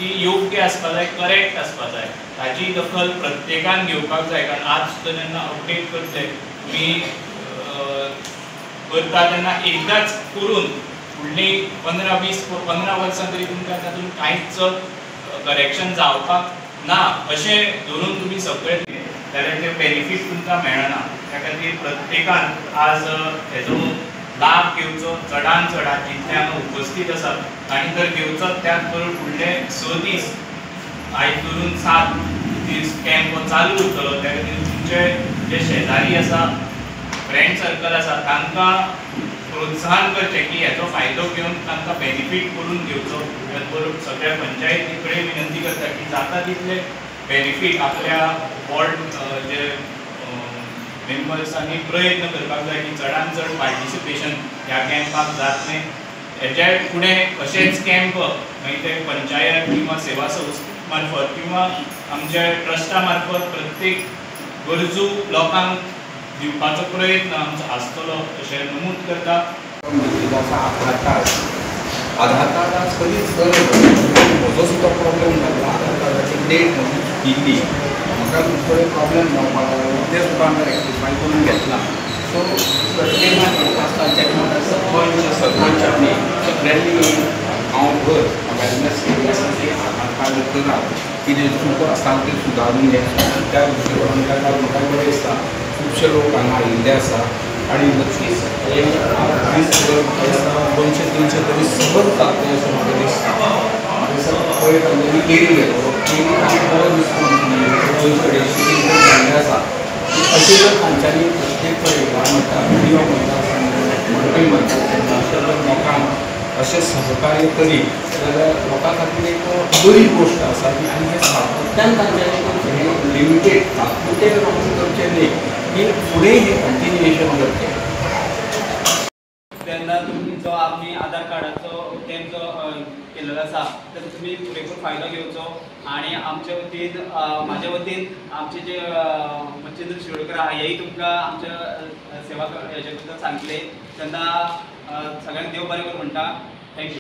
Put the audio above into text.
ती योग्य आसपा जाय, करेक्ट आसपा जाय, ताची दखल प्रत्येकान घेवपाक जाय. कारण आज सुद्दां जेन्ना अपडेट करतले तुमी करता तेन्ना एकदाच करून फुडली 15 वर्सां तरी तुमकां तातूंत कांयच करेक्शन जावपाक ना अशें धरून तुमी सगळे जाल्यार ते बेनिफीट तुमकां मेळना. त्या खातीर प्रत्येकान आज हेजो लाभ घेवचो, चडान चडान जितले हांगा उपस्थित आसात तांणी तर घेवचोच. त्याच बरोबर फुडले 6 दीस आयज धरून 7 दीस कॅम्प चालू उरतलो. त्या खातीर तुमचे जे शेजारी आसा, फ्रेंड सर्कल आसा तांकां प्रोत्साहन करचें की हेचो फायदो घेवन तांकां बेनिफीट करून घेवचो. त्याच बरोबर सगळ्या पंचायती कडेन विनंती करता की जाता तितले बेनिफीट आपल्या वॉर्ड जे मेंबर्सांनी प्रयत्न करपाक जाय की चडान चड पार्टिसिपेशन ह्या कॅम्पाक जातलें. हेच्या फुडें अशेंच कॅम्प मागीर ते पंचायत किंवा सेवा संस्थे मार्फत किंवा आमच्या ट्रस्टा मार्फत प्रत्येक गरजू लोकांक दिवपाचो प्रयत्न आमचो आसतलो अशें नमूद करता. आधार कार्ड आज कधीच म्हजो सुद्दां प्रॉब्लेम जाल्लो. आधार कार्डाची डेट दिल्ली म्हाका थोडे प्रॉब्लेम जावपाक लागलो. ते सुद्दां आमी रेक्टिफाय करून घेतला. सो प्रत्येकान कास्टाच्या सरपंचांनी सगळ्यांनी हांव भर अवेरनेस केली आसा की आधार कार्ड करा, कितें चूक आसा तें सुदारून घे. त्या दृश्टीकोनांतल्यान म्हाका बरें दिसता खुबशे लोक हांगा आयिल्ले आसा आनी नक्कीच 200-300 तरी सहज जातले अशें म्हाका दिसता. पळयत आमी केरी घेतलो, केरी बरो दिसता आसा. अशें जर तांच्यांनी प्रत्येक म्हणटा व्हिडिओ म्हणटा म्हणटा अशें जर लोकांक अशें सहकार्य करीत जाल्यार लोकां खातीर एक बरी गोश्ट आसा. आनी हें सातत्यान तांच्यांनी करचें, हें लिमिटेड तातूंत रावन करचें न्ही, की फुडें हें कंटिन्युएशन करचें. तेन्ना तुमी जो आमी आधार कार्डाचो कॅम्प जो केल्लो आसा ताचो तुमी पुरेपूर फायदो घेवचो. आनी आमचे वतीन म्हाजे वतीन आमचे जे मच्छिंद्र शिरोडकर आहा हेय तुमकां आमच्या सेवा हेजे बद्दल सांगले तेन्ना सगळ्यांक देव बरें करूं म्हणटा.